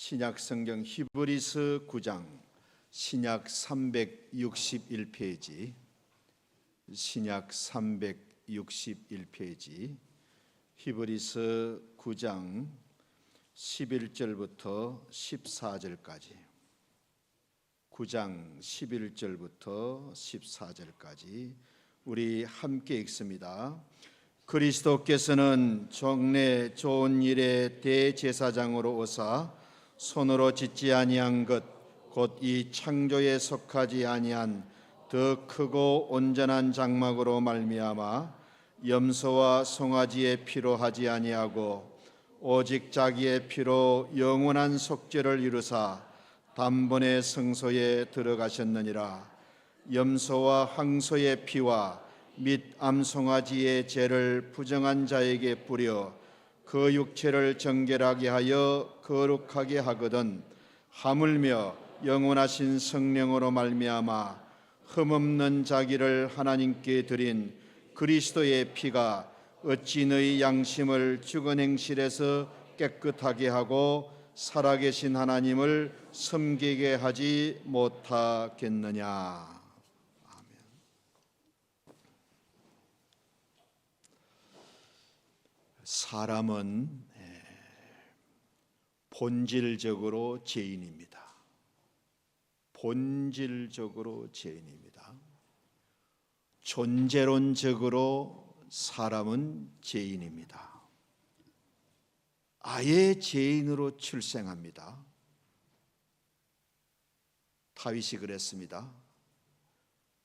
신약 성경 히브리서 9장 신약 361페이지 신약 361페이지 히브리서 9장 11절부터 14절까지 9장 11절부터 14절까지 우리 함께 읽습니다. 그리스도께서는 종래 좋은 일의 대제사장으로 오사 손으로 짓지 아니한 것 곧 이 창조에 속하지 아니한 더 크고 온전한 장막으로 말미암아 염소와 송아지의 피로 하지 아니하고 오직 자기의 피로 영원한 속죄를 이루사 단번에 성소에 들어가셨느니라. 염소와 항소의 피와 및 암송아지의 죄를 부정한 자에게 뿌려 그 육체를 정결하게 하여 거룩하게 하거든 하물며 영원하신 성령으로 말미암아 흠없는 자기를 하나님께 드린 그리스도의 피가 어찌 너희 양심을 죽은 행실에서 깨끗하게 하고 살아계신 하나님을 섬기게 하지 못하겠느냐. 아멘. 사람은 본질적으로 죄인입니다. 본질적으로 죄인입니다. 존재론적으로 사람은 죄인입니다. 아예 죄인으로 출생합니다. 다윗이 그랬습니다.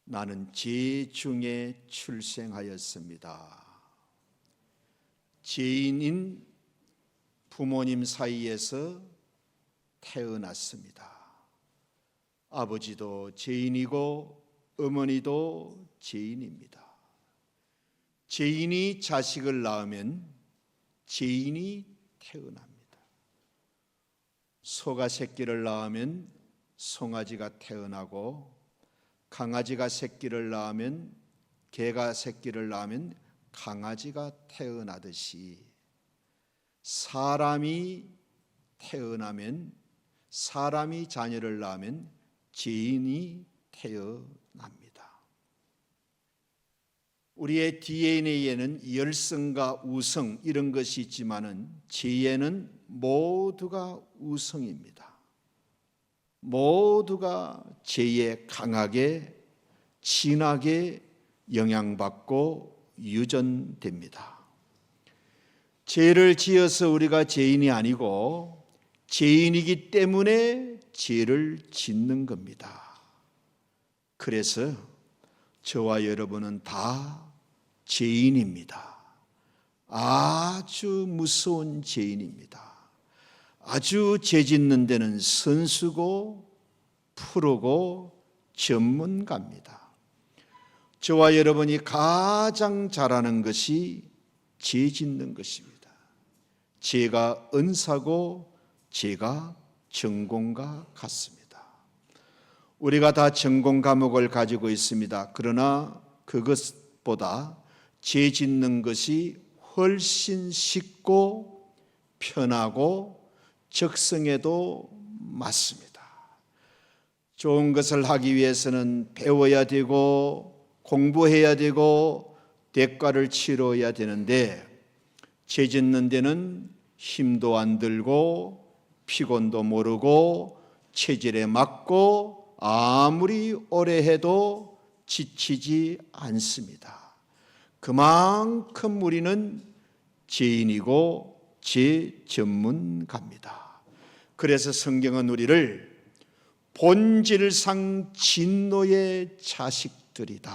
나는 죄 중에 출생하였습니다. 죄인인 부모님 사이에서 태어났습니다. 아버지도 죄인이고 어머니도 죄인입니다. 죄인이 자식을 낳으면 죄인이 태어납니다. 소가 새끼를 낳으면 송아지가 태어나고 강아지가 새끼를 낳으면 개가 새끼를 낳으면 강아지가 태어나듯이 사람이 태어나면 사람이 자녀를 낳으면 죄인이 태어납니다. 우리의 DNA에는 열성과 우성 이런 것이 있지만은 죄에는 모두가 우성입니다. 모두가 죄에 강하게 진하게 영향받고 유전됩니다. 죄를 지어서 우리가 죄인이 아니고 죄인이기 때문에 죄를 짓는 겁니다. 그래서 저와 여러분은 다 죄인입니다. 아주 무서운 죄인입니다. 아주 죄 짓는 데는 선수고 프로고 전문가입니다. 저와 여러분이 가장 잘하는 것이 죄 짓는 것입니다. 죄가 은사고 죄가 전공과 같습니다. 우리가 다 전공 과목을 가지고 있습니다. 그러나 그것보다 죄 짓는 것이 훨씬 쉽고 편하고 적성에도 맞습니다. 좋은 것을 하기 위해서는 배워야 되고 공부해야 되고 대가를 치러야 되는데 죄 짓는 데는 힘도 안 들고 피곤도 모르고 체질에 맞고 아무리 오래 해도 지치지 않습니다. 그만큼 우리는 죄인이고 죄 전문가입니다. 그래서 성경은 우리를 본질상 진노의 자식들이다.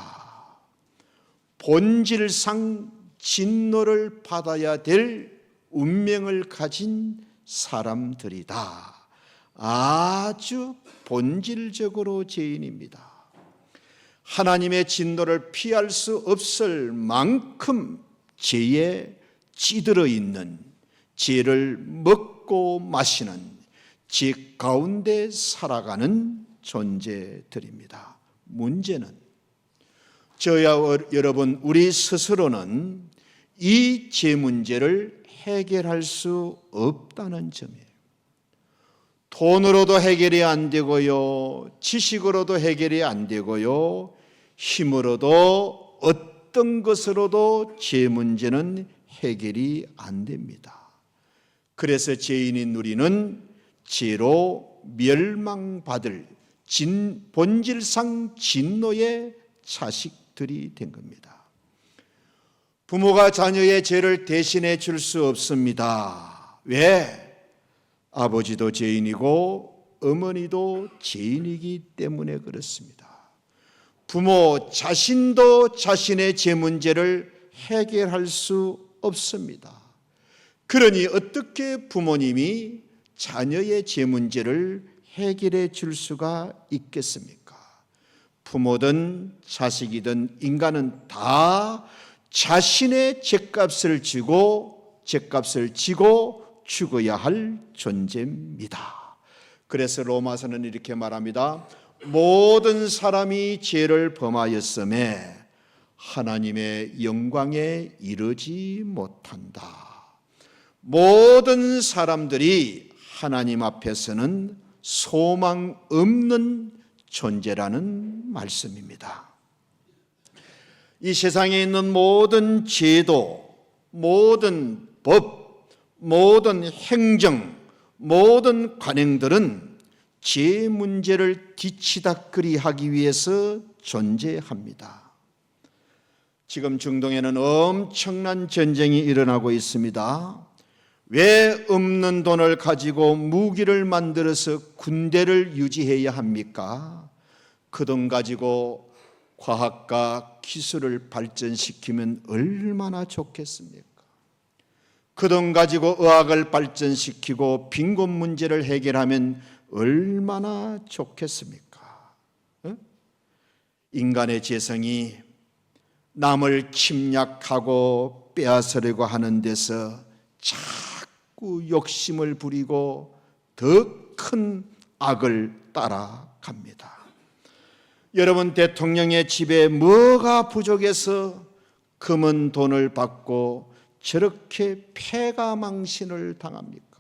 본질상 진노를 받아야 될 운명을 가진 사람들이다. 아주 본질적으로 죄인입니다. 하나님의 진노를 피할 수 없을 만큼 죄에 찌들어 있는, 죄를 먹고 마시는, 죄 가운데 살아가는 존재들입니다. 문제는 저와 여러분 우리 스스로는 이 죄 문제를 해결할 수 없다는 점이에요. 돈으로도 해결이 안 되고요, 지식으로도 해결이 안 되고요, 힘으로도 어떤 것으로도 죄 문제는 해결이 안 됩니다. 그래서 죄인인 우리는 죄로 멸망받을 본질상 진노의 자식들이 된 겁니다. 부모가 자녀의 죄를 대신해 줄 수 없습니다. 왜? 아버지도 죄인이고 어머니도 죄인이기 때문에 그렇습니다. 부모 자신도 자신의 죄 문제를 해결할 수 없습니다. 그러니 어떻게 부모님이 자녀의 죄 문제를 해결해 줄 수가 있겠습니까? 부모든 자식이든 인간은 다 자신의 죄값을 지고 죽어야 할 존재입니다. 그래서 로마서는 이렇게 말합니다. 모든 사람이 죄를 범하였음에 하나님의 영광에 이르지 못한다. 모든 사람들이 하나님 앞에서는 소망 없는 존재라는 말씀입니다. 이 세상에 있는 모든 제도, 모든 법, 모든 행정, 모든 관행들은 죄 문제를 뒤치다꺼리 하기 위해서 존재합니다. 지금 중동에는 엄청난 전쟁이 일어나고 있습니다. 왜 없는 돈을 가지고 무기를 만들어서 군대를 유지해야 합니까? 그 돈 가지고 과학과 기술을 발전시키면 얼마나 좋겠습니까? 그 돈 가지고 의학을 발전시키고 빈곤 문제를 해결하면 얼마나 좋겠습니까? 인간의 재성이 남을 침략하고 빼앗으려고 하는 데서 자꾸 욕심을 부리고 더 큰 악을 따라갑니다. 여러분, 대통령의 집에 뭐가 부족해서 금은 돈을 받고 저렇게 패가망신을 당합니까?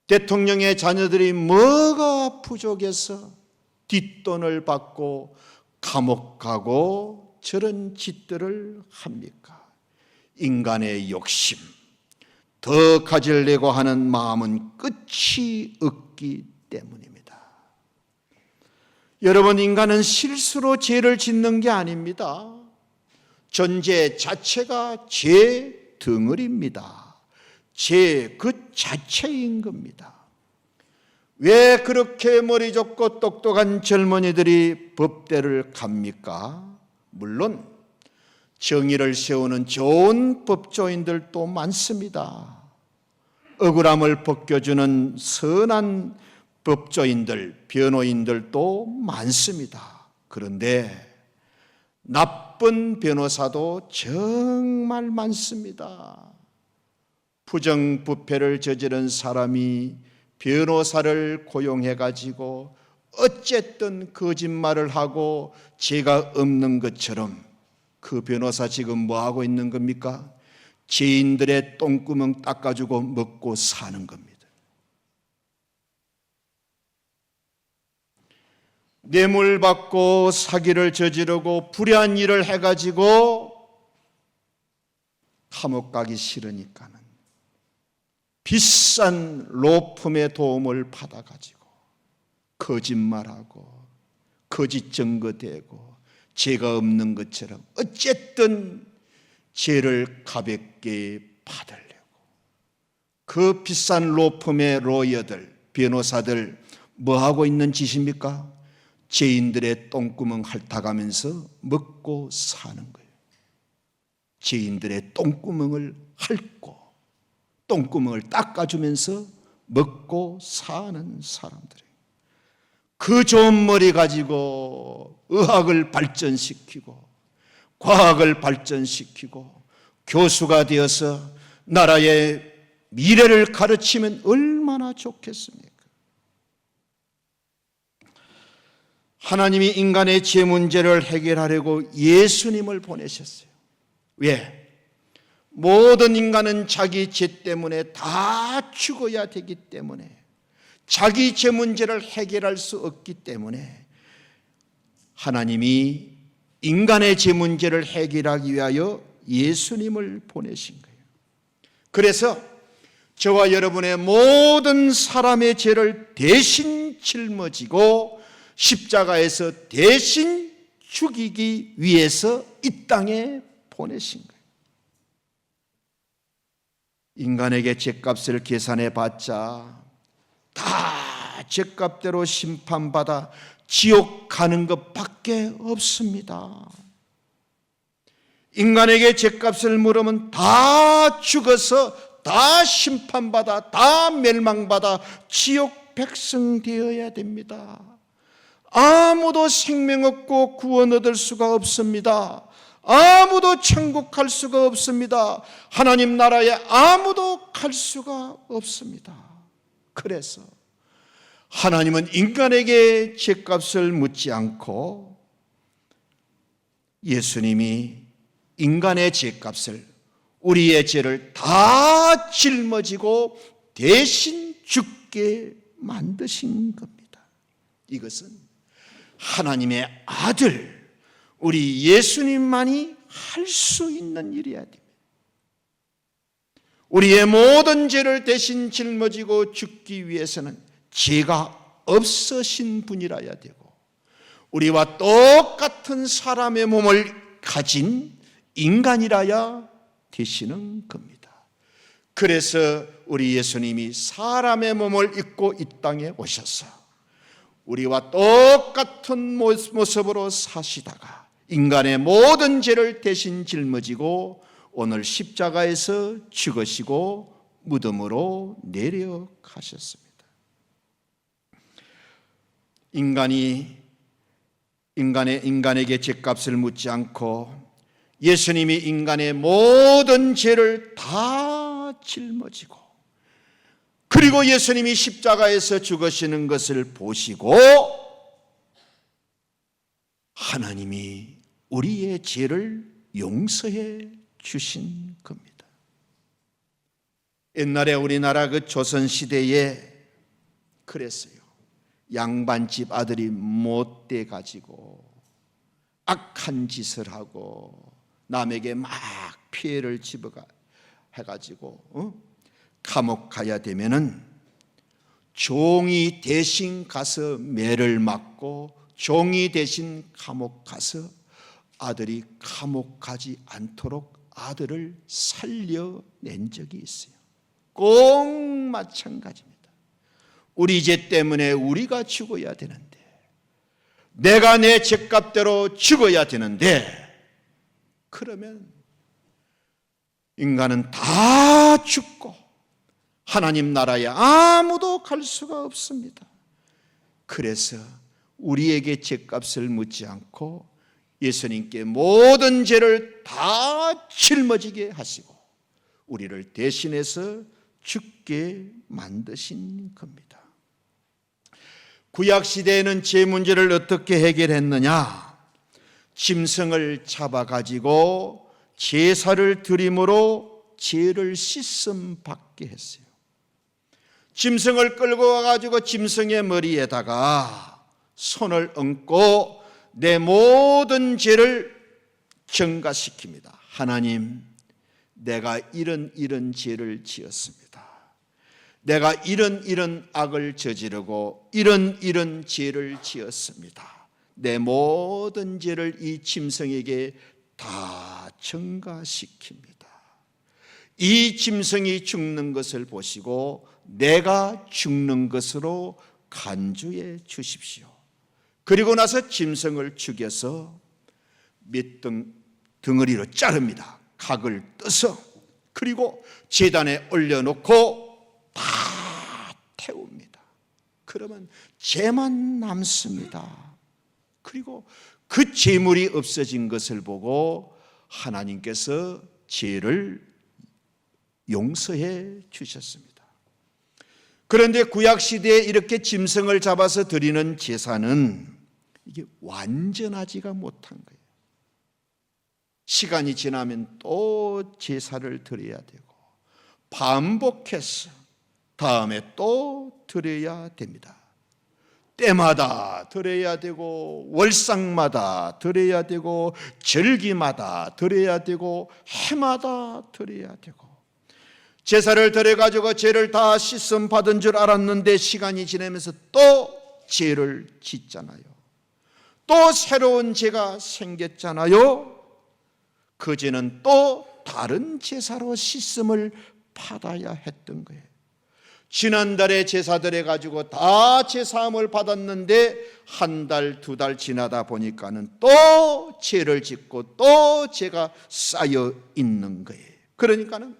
대통령의 자녀들이 뭐가 부족해서 뒷돈을 받고 감옥 가고 저런 짓들을 합니까? 인간의 욕심, 더 가지려고 하는 마음은 끝이 없기 때문입니다. 여러분, 인간은 실수로 죄를 짓는 게 아닙니다. 존재 자체가 죄 덩어리입니다. 죄 그 자체인 겁니다. 왜 그렇게 머리 좋고 똑똑한 젊은이들이 법대를 갑니까? 물론 정의를 세우는 좋은 법조인들도 많습니다. 억울함을 벗겨주는 선한 법조인들, 변호인들도 많습니다. 그런데 나쁜 변호사도 정말 많습니다. 부정부패를 저지른 사람이 변호사를 고용해가지고 어쨌든 거짓말을 하고 죄가 없는 것처럼 그 변호사 지금 뭐하고 있는 겁니까? 죄인들의 똥구멍 닦아주고 먹고 사는 겁니다. 뇌물 받고 사기를 저지르고 불의한 일을 해가지고 감옥 가기 싫으니까는 비싼 로펌의 도움을 받아가지고 거짓말하고 거짓 증거대고 죄가 없는 것처럼 어쨌든 죄를 가볍게 받으려고 그 비싼 로펌의 로여들, 변호사들 뭐하고 있는 짓입니까? 죄인들의 똥구멍 핥아가면서 먹고 사는 거예요. 죄인들의 똥구멍을 핥고 똥구멍을 닦아주면서 먹고 사는 사람들이에요. 그 좋은 머리 가지고 의학을 발전시키고 과학을 발전시키고 교수가 되어서 나라의 미래를 가르치면 얼마나 좋겠습니까? 하나님이 인간의 죄 문제를 해결하려고 예수님을 보내셨어요. 왜? 모든 인간은 자기 죄 때문에 다 죽어야 되기 때문에 자기 죄 문제를 해결할 수 없기 때문에 하나님이 인간의 죄 문제를 해결하기 위하여 예수님을 보내신 거예요. 그래서 저와 여러분의 모든 사람의 죄를 대신 짊어지고 십자가에서 대신 죽이기 위해서 이 땅에 보내신 거예요. 인간에게 죄값을 계산해 봤자 다 죄값대로 심판받아 지옥 가는 것밖에 없습니다. 인간에게 죄값을 물으면 다 죽어서 다 심판받아 다 멸망받아 지옥 백성 되어야 됩니다. 아무도 생명 얻고 구원 얻을 수가 없습니다. 아무도 천국 갈 수가 없습니다. 하나님 나라에 아무도 갈 수가 없습니다. 그래서 하나님은 인간에게 죄값을 묻지 않고 예수님이 인간의 죄값을, 우리의 죄를 다 짊어지고 대신 죽게 만드신 겁니다. 이것은 하나님의 아들 우리 예수님만이 할 수 있는 일이어야 됩니다. 우리의 모든 죄를 대신 짊어지고 죽기 위해서는 죄가 없으신 분이라야 되고 우리와 똑같은 사람의 몸을 가진 인간이라야 되시는 겁니다. 그래서 우리 예수님이 사람의 몸을 입고 이 땅에 오셔서 우리와 똑같은 모습으로 사시다가 인간의 모든 죄를 대신 짊어지고 오늘 십자가에서 죽으시고 무덤으로 내려가셨습니다. 인간에게 죄값을 묻지 않고 예수님이 인간의 모든 죄를 다 짊어지고 그리고 예수님이 십자가에서 죽으시는 것을 보시고 하나님이 우리의 죄를 용서해 주신 겁니다. 옛날에 우리나라 그 조선시대에 그랬어요. 양반집 아들이 못돼 가지고 악한 짓을 하고 남에게 막 피해를 해가지고 감옥 가야 되면은 종이 대신 가서 매를 맞고 종이 대신 감옥 가서 아들이 감옥 가지 않도록 아들을 살려낸 적이 있어요. 꼭 마찬가지입니다. 우리 죄 때문에 우리가 죽어야 되는데 내가 내 죄값대로 죽어야 되는데 그러면 인간은 다 죽고 하나님 나라에 아무도 갈 수가 없습니다. 그래서 우리에게 죄값을 묻지 않고 예수님께 모든 죄를 다 짊어지게 하시고 우리를 대신해서 죽게 만드신 겁니다. 구약시대에는 죄 문제를 어떻게 해결했느냐? 짐승을 잡아가지고 제사를 드림으로 죄를 씻음 받게 했어요. 짐승을 끌고 와가지고 짐승의 머리에다가 손을 얹고 내 모든 죄를 전가시킵니다. 하나님, 내가 이런 죄를 지었습니다. 내가 이런 악을 저지르고 이런 죄를 지었습니다. 내 모든 죄를 이 짐승에게 다 전가시킵니다. 이 짐승이 죽는 것을 보시고 내가 죽는 것으로 간주해 주십시오. 그리고 나서 짐승을 죽여서 덩어리로 자릅니다. 각을 떠서 그리고 제단에 올려놓고 다 태웁니다. 그러면 죄만 남습니다. 그리고 그 죄물이 없어진 것을 보고 하나님께서 죄를 용서해 주셨습니다. 그런데 구약시대에 이렇게 짐승을 잡아서 드리는 제사는 이게 완전하지가 못한 거예요. 시간이 지나면 또 제사를 드려야 되고 반복해서 다음에 또 드려야 됩니다. 때마다 드려야 되고, 월상마다 드려야 되고, 절기마다 드려야 되고, 해마다 드려야 되고, 제사를 드려가지고 죄를 다 씻음 받은 줄 알았는데 시간이 지나면서 또 죄를 짓잖아요. 또 새로운 죄가 생겼잖아요. 그 죄는 또 다른 제사로 씻음을 받아야 했던 거예요. 지난달에 제사 드려가지고 다 제사함을 받았는데 한 달, 두 달 지나다 보니까는 또 죄를 짓고 또 죄가 쌓여 있는 거예요. 그러니까는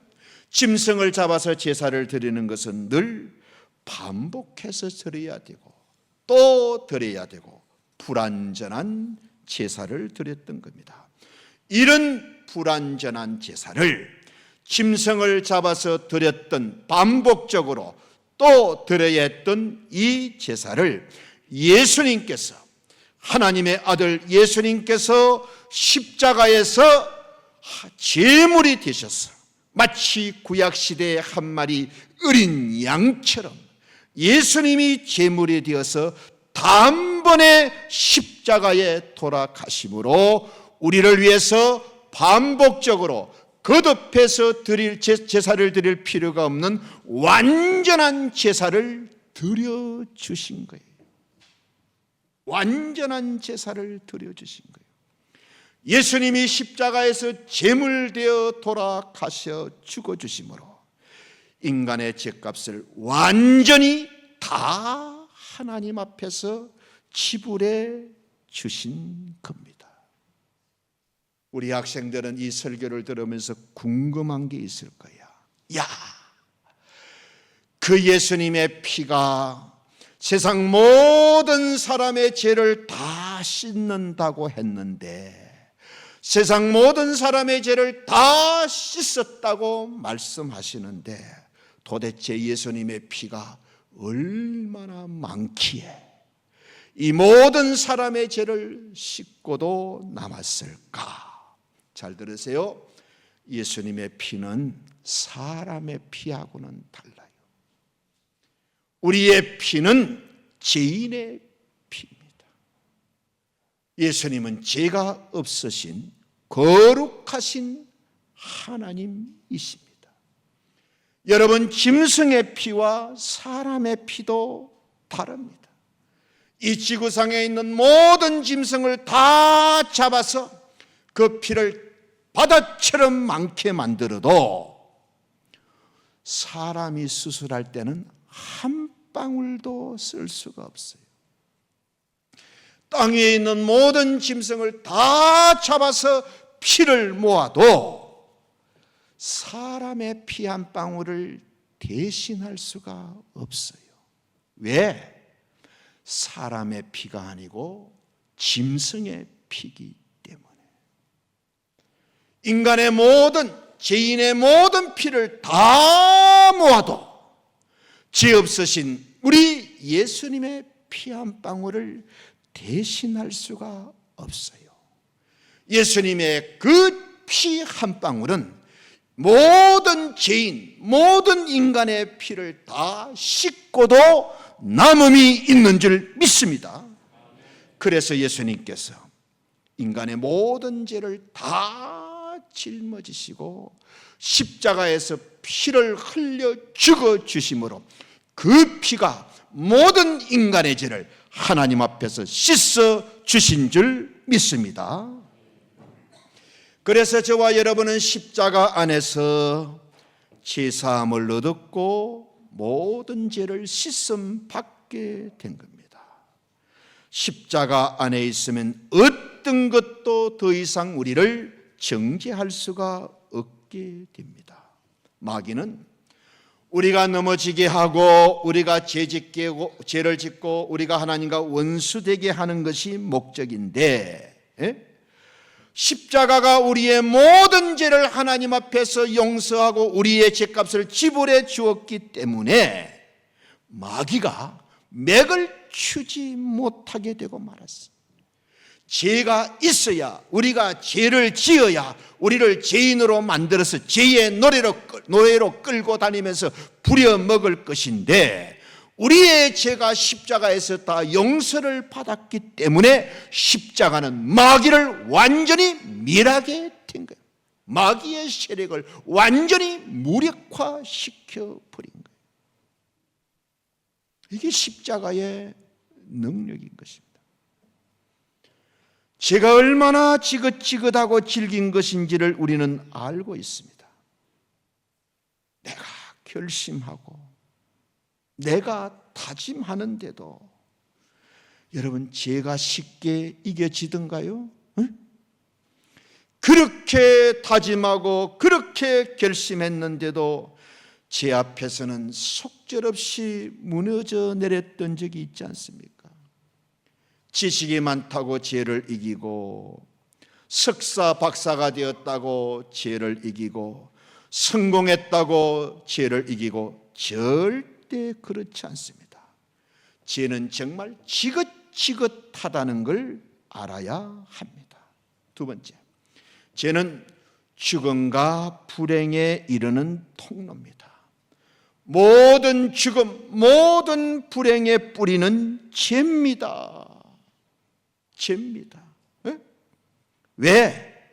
짐승을 잡아서 제사를 드리는 것은 늘 반복해서 드려야 되고 또 드려야 되고 불완전한 제사를 드렸던 겁니다. 이런 불완전한 제사를 짐승을 잡아서 드렸던, 반복적으로 또 드려야 했던 이 제사를 예수님께서, 하나님의 아들 예수님께서 십자가에서 제물이 되셔서 마치 구약시대의 한 마리 어린 양처럼 예수님이 제물이 되어서 단번에 십자가에 돌아가심으로 우리를 위해서 반복적으로 거듭해서 드릴 제사를 드릴 필요가 없는 완전한 제사를 드려주신 거예요. 완전한 제사를 드려주신 거예요. 예수님이 십자가에서 제물되어 돌아가셔 죽어주심으로 인간의 죄값을 완전히 다 하나님 앞에서 지불해 주신 겁니다. 우리 학생들은 이 설교를 들으면서 궁금한 게 있을 거야. 야, 그 예수님의 피가 세상 모든 사람의 죄를 다 씻는다고 했는데, 세상 모든 사람의 죄를 다 씻었다고 말씀하시는데 도대체 예수님의 피가 얼마나 많기에 이 모든 사람의 죄를 씻고도 남았을까? 잘 들으세요. 예수님의 피는 사람의 피하고는 달라요. 우리의 피는 죄인의 피입니다. 예수님은 죄가 없으신 거룩하신 하나님이십니다. 여러분, 짐승의 피와 사람의 피도 다릅니다. 이 지구상에 있는 모든 짐승을 다 잡아서 그 피를 바다처럼 많게 만들어도 사람이 수술할 때는 한 방울도 쓸 수가 없어요. 땅 위에 있는 모든 짐승을 다 잡아서 피를 모아도 사람의 피 한 방울을 대신할 수가 없어요. 왜? 사람의 피가 아니고 짐승의 피기 때문에. 인간의 모든, 죄인의 모든 피를 다 모아도 죄 없으신 우리 예수님의 피 한 방울을 대신할 수가 없어요. 예수님의 그 피 한 방울은 모든 죄인, 모든 인간의 피를 다 씻고도 남음이 있는 줄 믿습니다. 그래서 예수님께서 인간의 모든 죄를 다 짊어지시고 십자가에서 피를 흘려 죽어 주심으로 그 피가 모든 인간의 죄를 하나님 앞에서 씻어 주신 줄 믿습니다. 그래서 저와 여러분은 십자가 안에서 죄사함을 얻었고 모든 죄를 씻음 받게 된 겁니다. 십자가 안에 있으면 어떤 것도 더 이상 우리를 정죄할 수가 없게 됩니다. 마귀는 우리가 넘어지게 하고 우리가 죄를 짓고 우리가 하나님과 원수되게 하는 것이 목적인데, 십자가가 우리의 모든 죄를 하나님 앞에서 용서하고 우리의 죄값을 지불해 주었기 때문에 마귀가 맥을 추지 못하게 되고 말았어요. 죄가 있어야, 우리가 죄를 지어야 우리를 죄인으로 만들어서 죄의 노예로 끌고 다니면서 부려먹을 것인데, 우리의 죄가 십자가에서 다 용서를 받았기 때문에 십자가는 마귀를 완전히 멸하게 된 거예요. 마귀의 세력을 완전히 무력화시켜 버린 거예요. 이게 십자가의 능력인 것입니다. 죄가 얼마나 지긋지긋하고 질긴 것인지를 우리는 알고 있습니다. 내가 결심하고 내가 다짐하는데도 여러분, 죄가 쉽게 이겨지던가요? 응? 그렇게 다짐하고 그렇게 결심했는데도 죄 앞에서는 속절없이 무너져 내렸던 적이 있지 않습니까? 지식이 많다고 죄를 이기고, 석사 박사가 되었다고 죄를 이기고, 성공했다고 죄를 이기고, 절대 그렇지 않습니다. 죄는 정말 지긋지긋하다는 걸 알아야 합니다. 두 번째, 죄는 죽음과 불행에 이르는 통로입니다. 모든 죽음, 모든 불행의 뿌리는 죄입니다. 죄입니다. 네? 왜?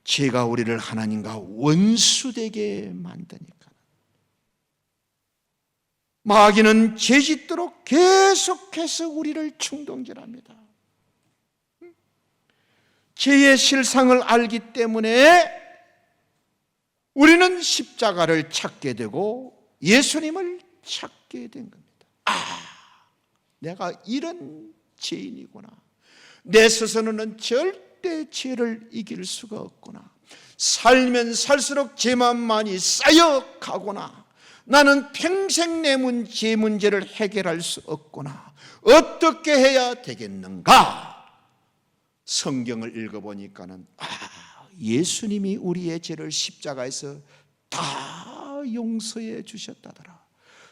죄가 우리를 하나님과 원수되게 만드니까. 마귀는 죄짓도록 계속해서 우리를 충동질합니다. 죄의 실상을 알기 때문에 우리는 십자가를 찾게 되고 예수님을 찾게 된 겁니다. 내가 이런 죄인이구나. 내 스스로는 절대 죄를 이길 수가 없구나. 살면 살수록 죄만 많이 쌓여가구나. 나는 평생 내 죄 문제를 해결할 수 없구나. 어떻게 해야 되겠는가? 성경을 읽어보니까는 예수님이 우리의 죄를 십자가에서 다 용서해 주셨다더라.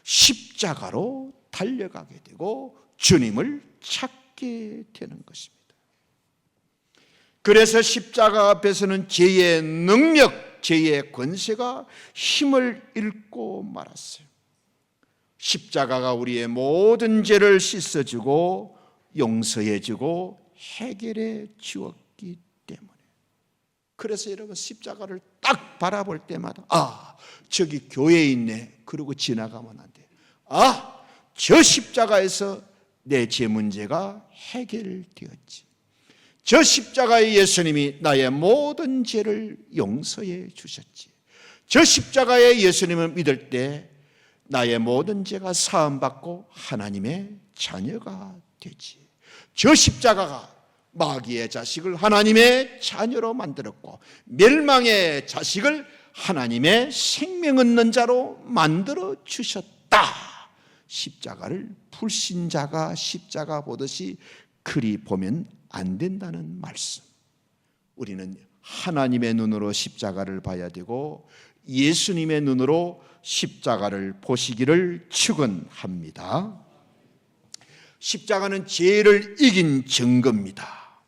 십자가로 달려가게 되고 주님을 찾게 되는 것입니다. 그래서 십자가 앞에서는 죄의 능력, 죄의 권세가 힘을 잃고 말았어요. 십자가가 우리의 모든 죄를 씻어주고 용서해주고 해결해 주었기 때문에. 그래서 여러분, 십자가를 딱 바라볼 때마다 저기 교회에 있네, 그러고 지나가면 안 돼. 저 십자가에서 내 죄 문제가 해결되었지. 저 십자가의 예수님이 나의 모든 죄를 용서해 주셨지. 저 십자가의 예수님을 믿을 때 나의 모든 죄가 사함받고 하나님의 자녀가 되지. 저 십자가가 마귀의 자식을 하나님의 자녀로 만들었고, 멸망의 자식을 하나님의 생명 얻는 자로 만들어 주셨다. 십자가를 불신자가 십자가 보듯이 그리 보면 안 된다는 말씀. 우리는 하나님의 눈으로 십자가를 봐야 되고 예수님의 눈으로 십자가를 보시기를 축원합니다. 십자가는 죄를 이긴 증거입니다.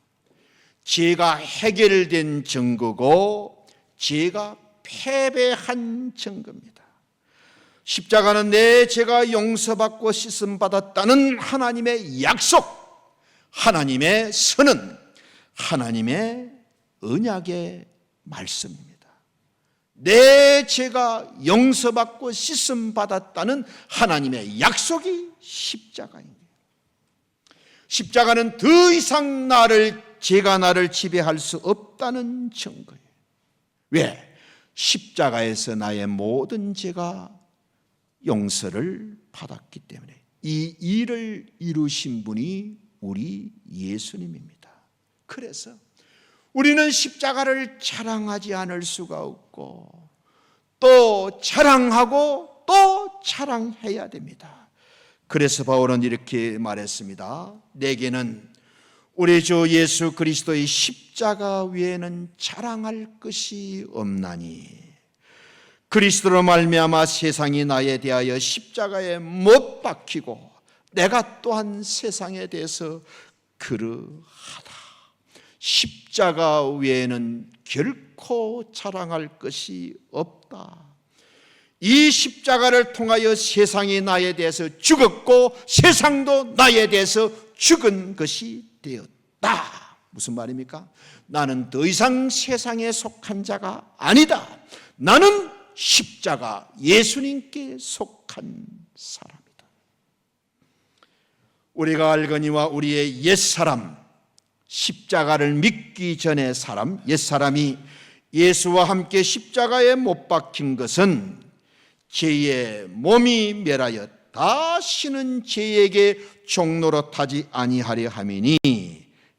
죄가 해결된 증거고 죄가 패배한 증거입니다. 십자가는 내 죄가 용서받고 씻음받았다는 하나님의 약속, 하나님의 선언, 하나님의 언약의 말씀입니다. 내 죄가 용서받고 씻음받았다는 하나님의 약속이 십자가입니다. 십자가는 더 이상 죄가 나를 지배할 수 없다는 증거예요. 왜? 십자가에서 나의 모든 죄가 용서를 받았기 때문에. 이 일을 이루신 분이 우리 예수님입니다. 그래서 우리는 십자가를 자랑하지 않을 수가 없고, 또 자랑하고 또 자랑해야 됩니다. 그래서 바울은 이렇게 말했습니다. 내게는 우리 주 예수 그리스도의 십자가 외에는 자랑할 것이 없나니, 그리스도로 말미암아 세상이 나에 대하여 십자가에 못 박히고 내가 또한 세상에 대해서 그러하다. 십자가 외에는 결코 자랑할 것이 없다. 이 십자가를 통하여 세상이 나에 대해서 죽었고 세상도 나에 대해서 죽은 것이 되었다. 무슨 말입니까? 나는 더 이상 세상에 속한 자가 아니다. 나는 십자가 예수님께 속한 사람이다. 우리가 알거니와 우리의 옛사람, 십자가를 믿기 전의 사람, 옛사람이 예수와 함께 십자가에 못 박힌 것은 죄의 몸이 멸하여 다시는 죄에게 종노릇하지 아니하려 함이니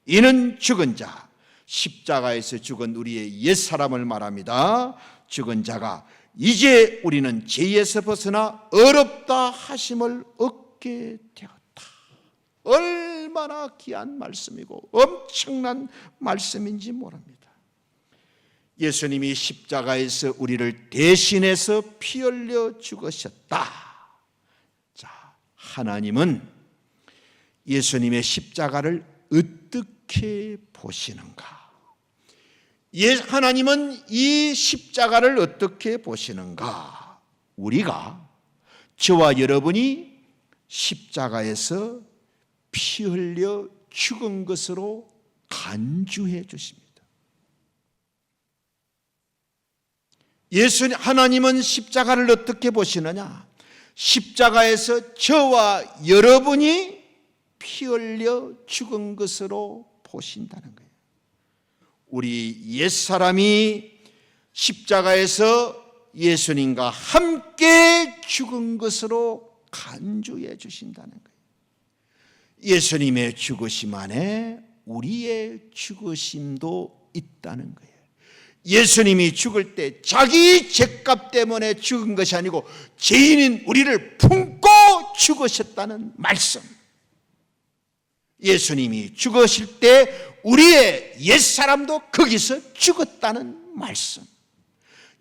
이는 죽은 자, 십자가에서 죽은 우리의 옛사람을 말합니다. 죽은 자가 이제 우리는 죄에서 벗어나 의롭다 하심을 얻게 되었다. 얼마나 귀한 말씀이고 엄청난 말씀인지 모릅니다. 예수님이 십자가에서 우리를 대신해서 피 흘려 죽으셨다. 자, 하나님은 예수님의 십자가를 어떻게 보시는가? 하나님은 이 십자가를 어떻게 보시는가? 우리가, 저와 여러분이 십자가에서 피 흘려 죽은 것으로 간주해 주십니다. 하나님은 십자가를 어떻게 보시느냐? 십자가에서 저와 여러분이 피 흘려 죽은 것으로 보신다는 거예요. 우리 옛사람이 십자가에서 예수님과 함께 죽은 것으로 간주해 주신다는 거예요. 예수님의 죽으심 안에 우리의 죽으심도 있다는 거예요. 예수님이 죽을 때 자기 죄값 때문에 죽은 것이 아니고 죄인인 우리를 품고 죽으셨다는 말씀. 예수님이 죽으실 때 우리의 옛사람도 거기서 죽었다는 말씀.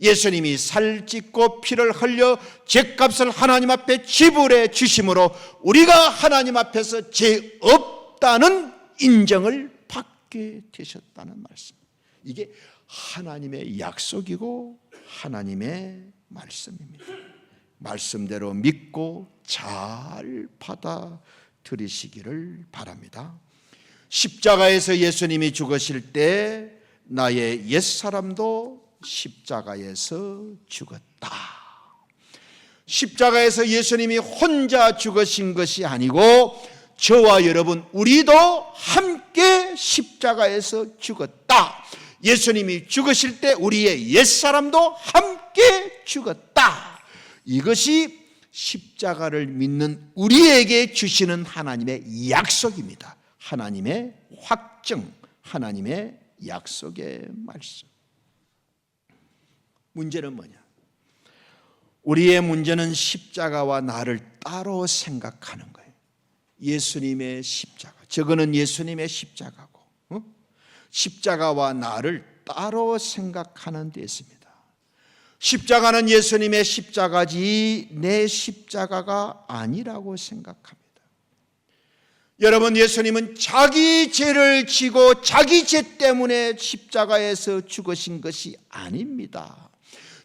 예수님이 살짓고 피를 흘려 죄값을 하나님 앞에 지불해 주심으로 우리가 하나님 앞에서 죄 없다는 인정을 받게 되셨다는 말씀. 이게 하나님의 약속이고 하나님의 말씀입니다. 말씀대로 믿고 잘 받아들이시기를 바랍니다. 십자가에서 예수님이 죽으실 때 나의 옛사람도 십자가에서 죽었다. 십자가에서 예수님이 혼자 죽으신 것이 아니고 저와 여러분 우리도 함께 십자가에서 죽었다. 예수님이 죽으실 때 우리의 옛사람도 함께 죽었다. 이것이 십자가를 믿는 우리에게 주시는 하나님의 약속입니다. 하나님의 확증, 하나님의 약속의 말씀. 문제는 뭐냐? 우리의 문제는 십자가와 나를 따로 생각하는 거예요. 예수님의 십자가, 저거는 예수님의 십자가고 십자가와 나를 따로 생각하는 데 있습니다. 십자가는 예수님의 십자가지 내 십자가가 아니라고 생각합니다. 여러분, 예수님은 자기 죄를 지고 자기 죄 때문에 십자가에서 죽으신 것이 아닙니다.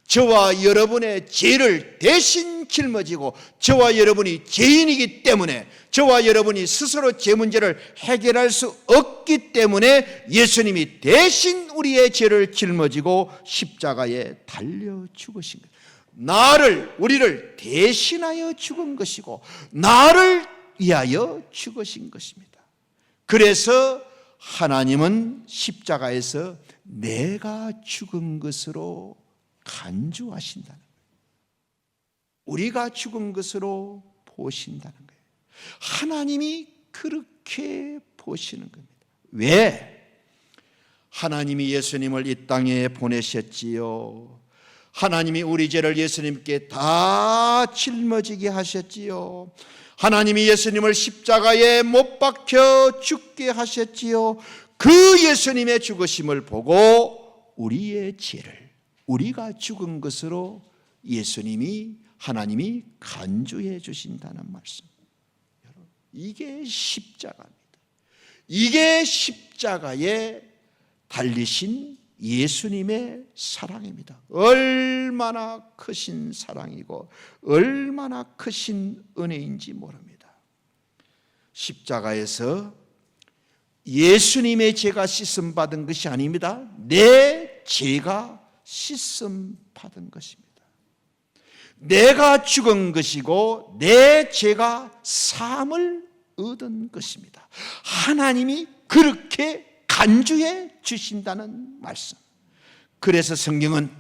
저와 여러분의 죄를 대신 짊어지고 저와 여러분이 죄인이기 때문에 저와 여러분이 스스로 죄 문제를 해결할 수 없기 때문에 예수님이 대신 우리의 죄를 짊어지고 십자가에 달려 죽으신 거예요. 우리를 대신하여 죽은 것이고 나를 위하여 죽으신 것입니다. 그래서 하나님은 십자가에서 내가 죽은 것으로 간주하신다는 거예요. 우리가 죽은 것으로 보신다는 거예요. 하나님이 그렇게 보시는 겁니다. 왜? 하나님이 예수님을 이 땅에 보내셨지요. 하나님이 우리 죄를 예수님께 다 짊어지게 하셨지요. 하나님이 예수님을 십자가에 못 박혀 죽게 하셨지요. 그 예수님의 죽으심을 보고 우리의 죄를 우리가 죽은 것으로 하나님이 간주해 주신다는 말씀. 여러분, 이게 십자가입니다. 이게 십자가의 달리신 예수님의 사랑입니다. 얼마나 크신 사랑이고 얼마나 크신 은혜인지 모릅니다. 십자가에서 예수님의 죄가 씻음 받은 것이 아닙니다. 내 죄가 씻음 받은 것입니다. 내가 죽은 것이고 내 죄가 사함을 얻은 것입니다. 하나님이 그렇게 간주해 주신다는 말씀. 그래서 성경은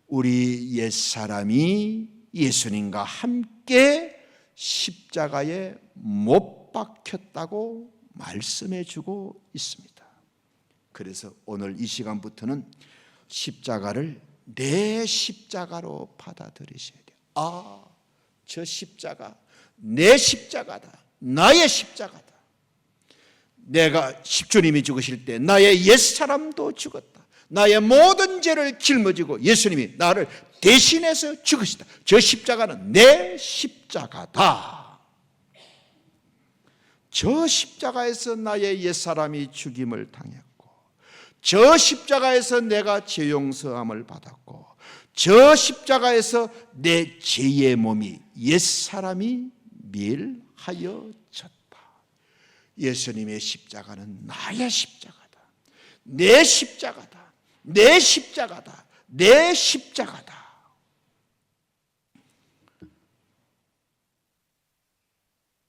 우리 옛사람이 예수님과 함께 십자가에 못 박혔다고 말씀해 주고 있습니다. 그래서 오늘 이 시간부터는 십자가를 내 십자가로 받아들이셔야 돼요. 아, 저 십자가 내 십자가다. 나의 십자가다. 내가 주님이 죽으실 때 나의 옛사람도 죽었다. 나의 모든 죄를 짊어지고 예수님이 나를 대신해서 죽으시다. 저 십자가는 내 십자가다. 저 십자가에서 나의 옛사람이 죽임을 당했고, 저 십자가에서 내가 죄 용서함을 받았고, 저 십자가에서 내 죄의 몸이 옛사람이 멸하여 졌다. 예수님의 십자가는 나의 십자가다. 내 십자가다. 내 십자가다. 내 십자가다.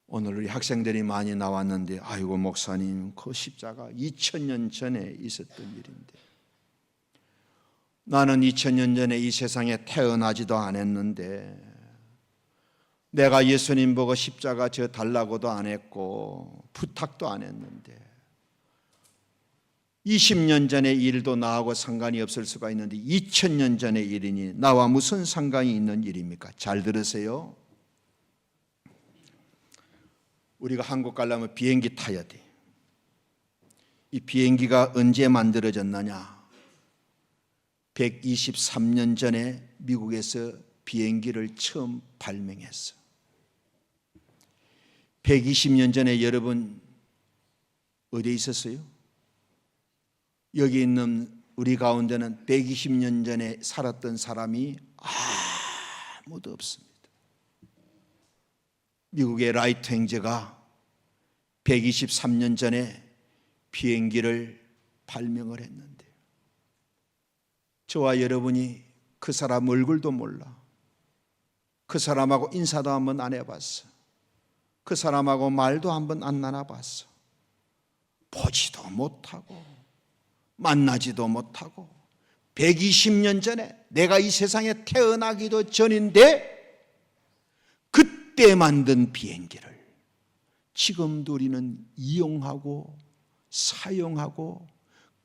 오늘 우리 학생들이 많이 나왔는데, 아이고 목사님, 그 십자가 2000년 전에 있었던 일인데, 나는 2000년 전에 이 세상에 태어나지도 않았는데, 내가 예수님 보고 십자가 저 달라고도 안 했고 부탁도 안 했는데, 20년 전의 일도 나하고 상관이 없을 수가 있는데 2000년 전의 일이니 나와 무슨 상관이 있는 일입니까? 잘 들으세요. 우리가 한국 가려면 비행기 타야 돼. 이 비행기가 언제 만들어졌느냐? 123년 전에 미국에서 비행기를 처음 발명했어. 120년 전에 여러분 어디에 있었어요? 여기 있는 우리 가운데는 120년 전에 살았던 사람이 아무도 없습니다. 미국의 라이트 형제가 123년 전에 비행기를 발명을 했는데, 저와 여러분이 그 사람 얼굴도 몰라. 그 사람하고 인사도 한번 안 해봤어. 그 사람하고 말도 한번 안 나눠봤어. 보지도 못하고 만나지도 못하고 120년 전에 내가 이 세상에 태어나기도 전인데 그때 만든 비행기를 지금도 우리는 이용하고 사용하고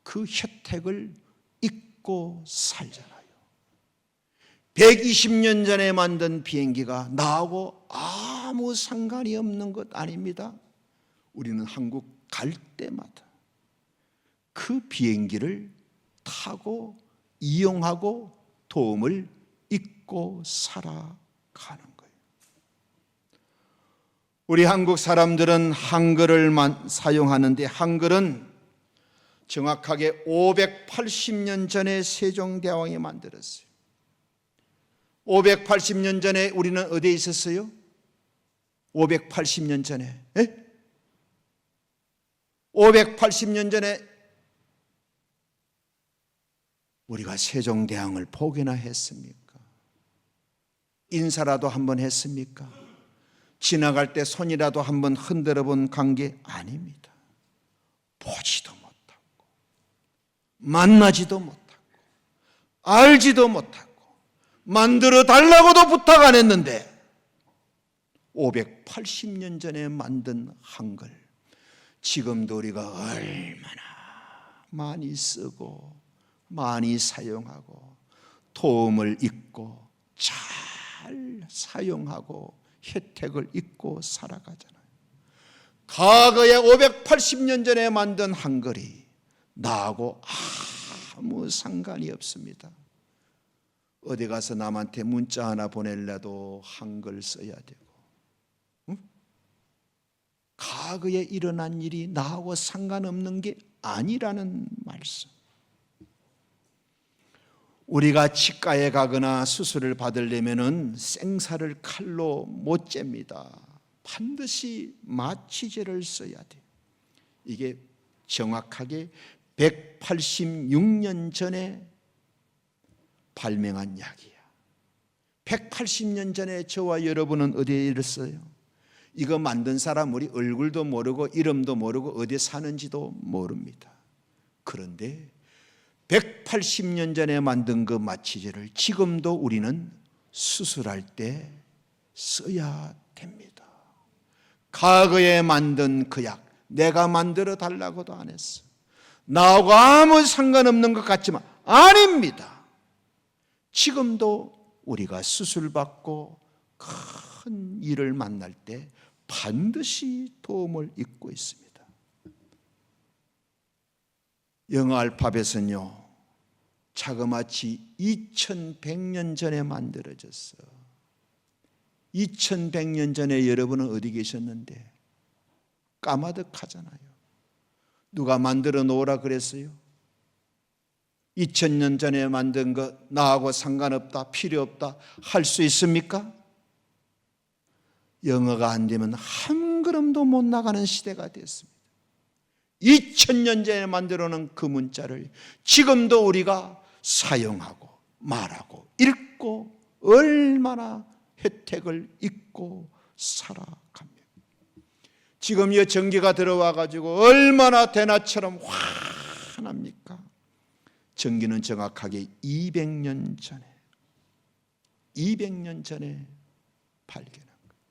그 혜택을 잊고 살잖아요. 120년 전에 만든 비행기가 나하고 아무 상관이 없는 것 아닙니다. 우리는 한국 갈 때마다 그 비행기를 타고 이용하고 도움을 잊고 살아가는 거예요. 우리 한국 사람들은 한글을 사용하는데, 한글은 정확하게 580년 전에 세종대왕이 만들었어요. 580년 전에 우리는 어디에 있었어요? 580년 전에 580년 전에 우리가 세종대왕을 보기나 했습니까? 인사라도 한번 했습니까? 지나갈 때 손이라도 한번 흔들어 본 관계 아닙니다. 보지도 못하고 만나지도 못하고 알지도 못하고 만들어 달라고도 부탁 안 했는데 580년 전에 만든 한글, 지금도 우리가 얼마나 많이 쓰고 많이 사용하고 도움을 잊고 잘 사용하고 혜택을 잊고 살아가잖아요. 과거에 580년 전에 만든 한글이 나하고 아무 상관이 없습니다. 어디 가서 남한테 문자 하나 보내려도 한글 써야 되고, 과거에 일어난 일이 나하고 상관없는 게 아니라는 말씀. 우리가 치과에 가거나 수술을 받으려면은 생사를 칼로 못 잽니다. 반드시 마취제를 써야 돼요. 이게 정확하게 186년 전에 발명한 약이야. 180년 전에 저와 여러분은 어디에 있었어요? 이거 만든 사람 우리 얼굴도 모르고 이름도 모르고 어디에 사는지도 모릅니다. 그런데 180년 전에 만든 그 마취제를 지금도 우리는 수술할 때 써야 됩니다. 과거에 만든 그 약 내가 만들어 달라고도 안 했어. 나하고 아무 상관없는 것 같지만 아닙니다. 지금도 우리가 수술받고 큰 일을 만날 때 반드시 도움을 잊고 있습니다. 영어 알파벳은요, 자그마치 2100년 전에 만들어졌어. 2100년 전에 여러분은 어디 계셨는데? 까마득하잖아요. 누가 만들어 놓으라 그랬어요? 2000년 전에 만든 거 나하고 상관없다, 필요 없다 할 수 있습니까? 영어가 안 되면 한 걸음도 못 나가는 시대가 됐습니다. 2000년 전에 만들어 놓은 그 문자를 지금도 우리가 사용하고 말하고 읽고 얼마나 혜택을 잊고 살아갑니다. 지금 이 전기가 들어와 가지고 얼마나 대낮처럼 환합니까? 전기는 정확하게 200년 전에 발견한 거예요.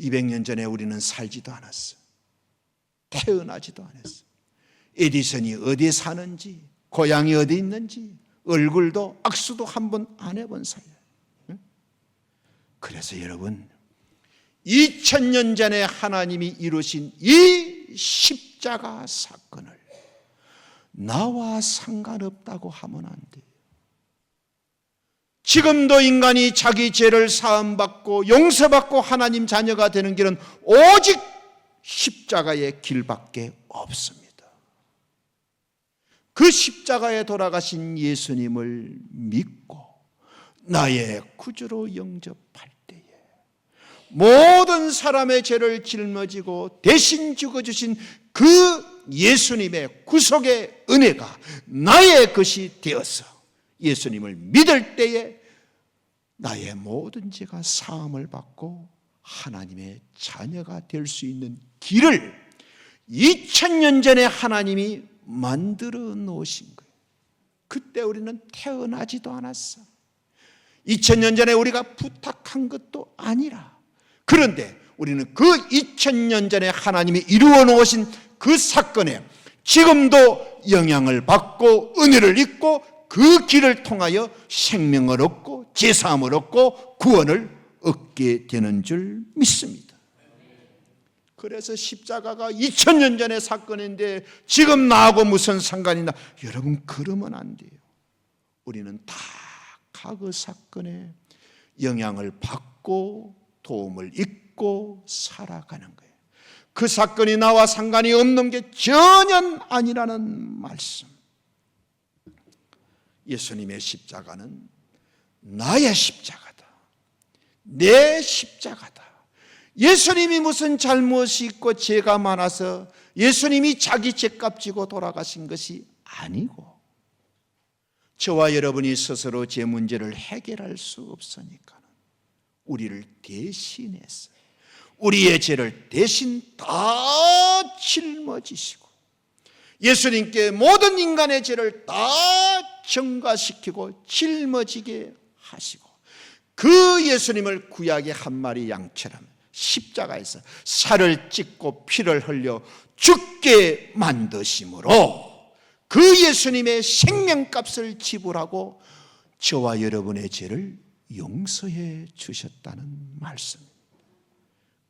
200년 전에 우리는 살지도 않았어. 태어나지도 않았어. 에디슨이 어디에 사는지, 고향이 어디 있는지, 얼굴도 악수도 한 번 안 해본 사이야. 그래서 여러분, 2000년 전에 하나님이 이루신 이 십자가 사건을 나와 상관없다고 하면 안 돼요. 지금도 인간이 자기 죄를 사함받고 용서받고 하나님 자녀가 되는 길은 오직 십자가의 길밖에 없습니다. 그 십자가에 돌아가신 예수님을 믿고 나의 구주로 영접할 때에 모든 사람의 죄를 짊어지고 대신 죽어주신 그 예수님의 구속의 은혜가 나의 것이 되어서 예수님을 믿을 때에 나의 모든 죄가 사함을 받고 하나님의 자녀가 될 수 있는 길을 2000년 전에 하나님이 만들어 놓으신 거예요. 그때 우리는 태어나지도 않았어. 2000년 전에 우리가 부탁한 것도 아니라, 그런데 우리는 그 2000년 전에 하나님이 이루어 놓으신 그 사건에 지금도 영향을 받고 은혜를 입고 그 길을 통하여 생명을 얻고 제사함을 얻고 구원을 얻게 되는 줄 믿습니다. 그래서 십자가가 2000년 전의 사건인데 지금 나하고 무슨 상관이 있나? 여러분, 그러면 안 돼요. 우리는 다 과거 사건에 영향을 받고 도움을 잊고 살아가는 거예요. 그 사건이 나와 상관이 없는 게 전혀 아니라는 말씀. 예수님의 십자가는 나의 십자가다. 내 십자가다. 예수님이 무슨 잘못이 있고 죄가 많아서 예수님이 자기 죄값 지고 돌아가신 것이 아니고, 저와 여러분이 스스로 제 문제를 해결할 수 없으니까 우리를 대신해서 우리의 죄를 대신 다 짊어지시고 예수님께 모든 인간의 죄를 다 전가시키고 짊어지게 하시고, 그 예수님을 구약의 한 마리 양처럼 십자가에서 살을 찢고 피를 흘려 죽게 만드심으로 그 예수님의 생명값을 지불하고 저와 여러분의 죄를 용서해 주셨다는 말씀입니다.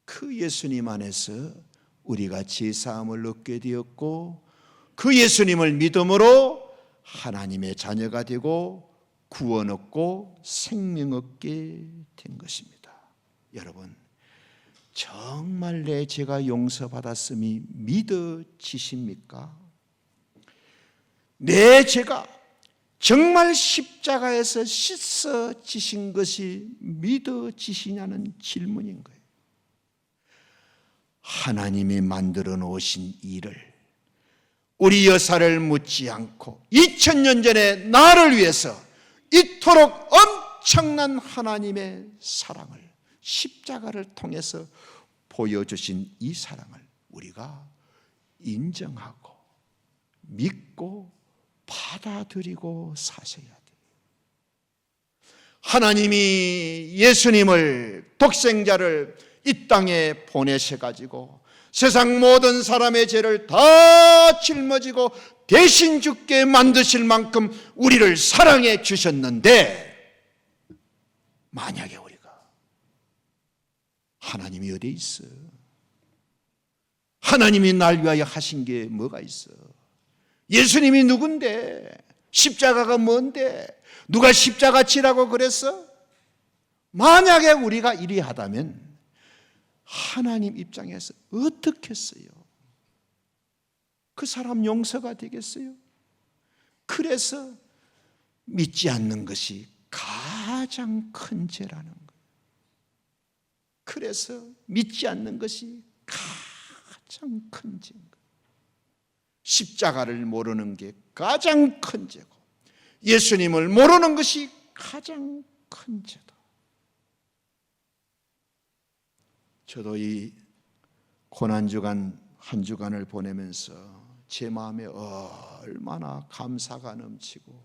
그 예수님 안에서 우리가 죄사함을 얻게 되었고, 그 예수님을 믿음으로 하나님의 자녀가 되고 구원 얻고 생명 얻게 된 것입니다. 여러분, 정말 내 죄가 용서받았음이 믿어지십니까? 내 죄가 정말 십자가에서 씻어지신 것이 믿어지시냐는 질문인 거예요. 하나님이 만들어 놓으신 일을 우리 여사를 묻지 않고 2000년 전에 나를 위해서 이토록 엄청난 하나님의 사랑을 십자가를 통해서 보여주신 이 사랑을 우리가 인정하고 믿고 받아들이고 사셔야 돼요. 하나님이 예수님을 독생자를 이 땅에 보내셔가지고 세상 모든 사람의 죄를 다 짊어지고 대신 죽게 만드실 만큼 우리를 사랑해 주셨는데, 만약에 우리가 하나님이 어디 있어? 하나님이 날 위하여 하신 게 뭐가 있어? 예수님이 누군데? 십자가가 뭔데? 누가 십자가 지라고 그랬어? 만약에 우리가 이리 하다면 하나님 입장에서 어떻겠어요? 그 사람 용서가 되겠어요? 그래서 믿지 않는 것이 가장 큰 죄라는 거예요. 그래서 믿지 않는 것이 가장 큰 죄인 거예요. 십자가를 모르는 게 가장 큰 죄고 예수님을 모르는 것이 가장 큰 죄다. 저도 이 고난주간 한 주간을 보내면서 제 마음에 얼마나 감사가 넘치고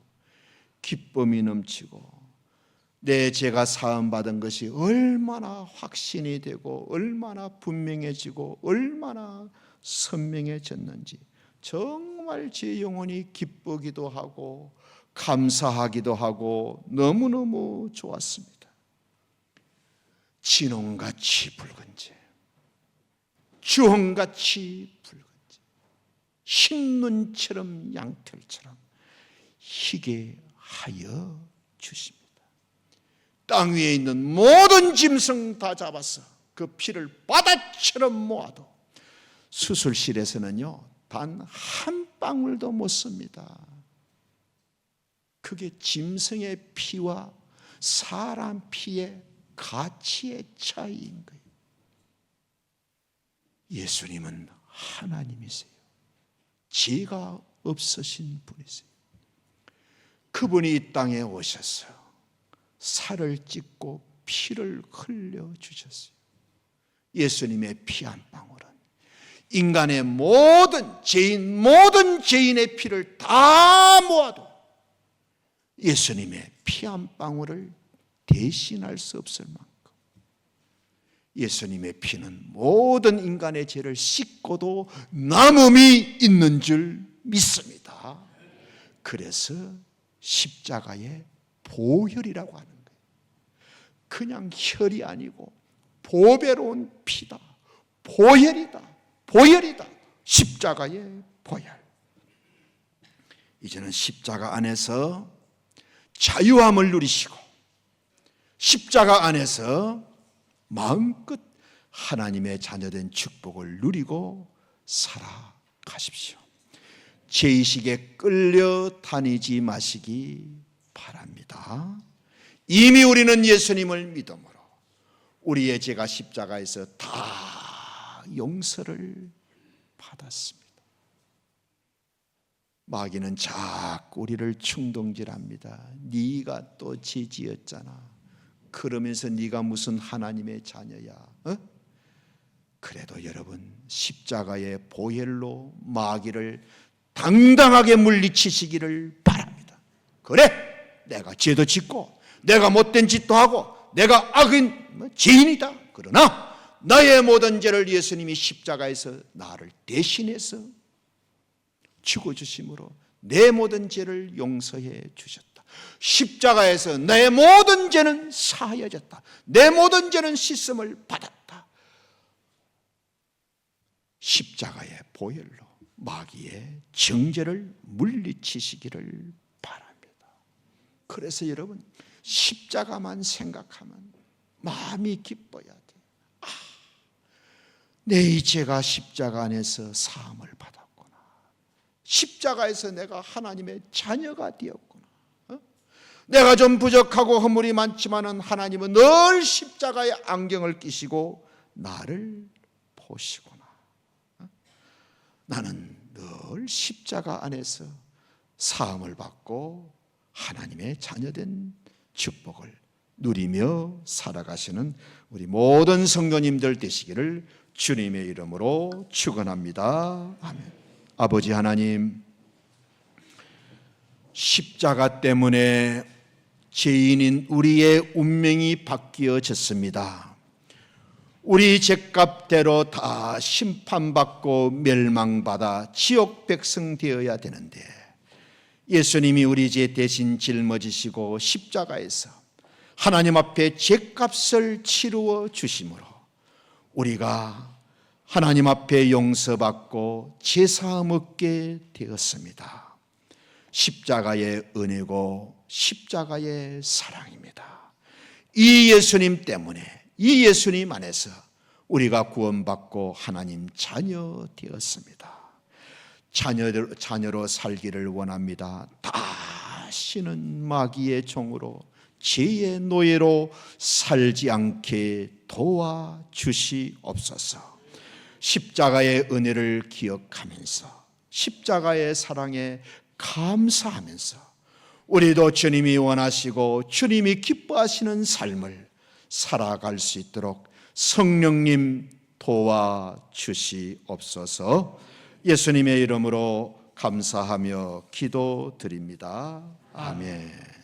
기쁨이 넘치고 내 죄가 사함받은 것이 얼마나 확신이 되고 얼마나 분명해지고 얼마나 선명해졌는지 정말 제 영혼이 기쁘기도 하고 감사하기도 하고 너무너무 좋았습니다. 진홍같이 붉은 죄, 주홍같이 붉은 죄, 흰눈처럼 양털처럼 희게 하여 주십니다. 땅 위에 있는 모든 짐승 다 잡아서 그 피를 바다처럼 모아도 수술실에서는요 단 한 방울도 못 씁니다. 그게 짐승의 피와 사람 피의 가치의 차이인 거예요. 예수님은 하나님이세요. 죄가 없으신 분이세요. 그분이 이 땅에 오셔서 살을 찢고 피를 흘려주셨어요. 예수님의 피 한 방울은 인간의 모든 죄인의 피를 다 모아도 예수님의 피 한 방울을 대신할 수 없을 만큼 예수님의 피는 모든 인간의 죄를 씻고도 남음이 있는 줄 믿습니다. 그래서 십자가의 보혈이라고 하는 거예요. 그냥 혈이 아니고 보배로운 피다. 보혈이다. 십자가의 보혈. 이제는 십자가 안에서 자유함을 누리시고 십자가 안에서 마음껏 하나님의 자녀된 축복을 누리고 살아가십시오. 죄의식에 끌려 다니지 마시기 바랍니다. 이미 우리는 예수님을 믿음으로 우리의 죄가 십자가에서 다 용서를 받았습니다. 마귀는 자꾸 우리를 충동질합니다. 네가 또 죄 지었잖아. 그러면서 네가 무슨 하나님의 자녀야? 그래도 여러분 십자가의 보혈로 마귀를 당당하게 물리치시기를 바랍니다. 그래, 내가 죄도 짓고 내가 못된 짓도 하고 내가 악인 죄인이다. 그러나 나의 모든 죄를 예수님이 십자가에서 나를 대신해서 죽어주심으로 내 모든 죄를 용서해 주셨다. 십자가에서 내 모든 죄는 사하여졌다. 내 모든 죄는 씻음을 받았다. 십자가의 보혈로 마귀의 정죄를 물리치시기를 바랍니다. 그래서 여러분 십자가만 생각하면 마음이 기뻐야 돼요. 내 이 죄가 십자가 안에서 사함을 받았구나. 십자가에서 내가 하나님의 자녀가 되었구나. 내가 좀 부족하고 허물이 많지만은 하나님은 늘 십자가의 안경을 끼시고 나를 보시구나. 나는 늘 십자가 안에서 사함을 받고 하나님의 자녀된 축복을 누리며 살아가시는 우리 모든 성도님들 되시기를 주님의 이름으로 축원합니다. 아멘. 아버지 하나님, 십자가 때문에 죄인인 우리의 운명이 바뀌어졌습니다. 우리 죄값대로 다 심판받고 멸망받아 지옥 백성 되어야 되는데 예수님이 우리 죄 대신 짊어지시고 십자가에서 하나님 앞에 죄값을 치루어 주심으로 우리가 하나님 앞에 용서받고 죄사함 얻게 되었습니다. 십자가의 은혜고 십자가의 사랑입니다. 이 예수님 때문에, 이 예수님 안에서 우리가 구원받고 하나님 자녀 되었습니다. 자녀로 살기를 원합니다. 다시는 마귀의 종으로 죄의 노예로 살지 않게 도와주시옵소서. 십자가의 은혜를 기억하면서 십자가의 사랑에 감사하면서 우리도 주님이 원하시고 주님이 기뻐하시는 삶을 살아갈 수 있도록 성령님 도와주시옵소서. 예수님의 이름으로 감사하며 기도드립니다. 아멘.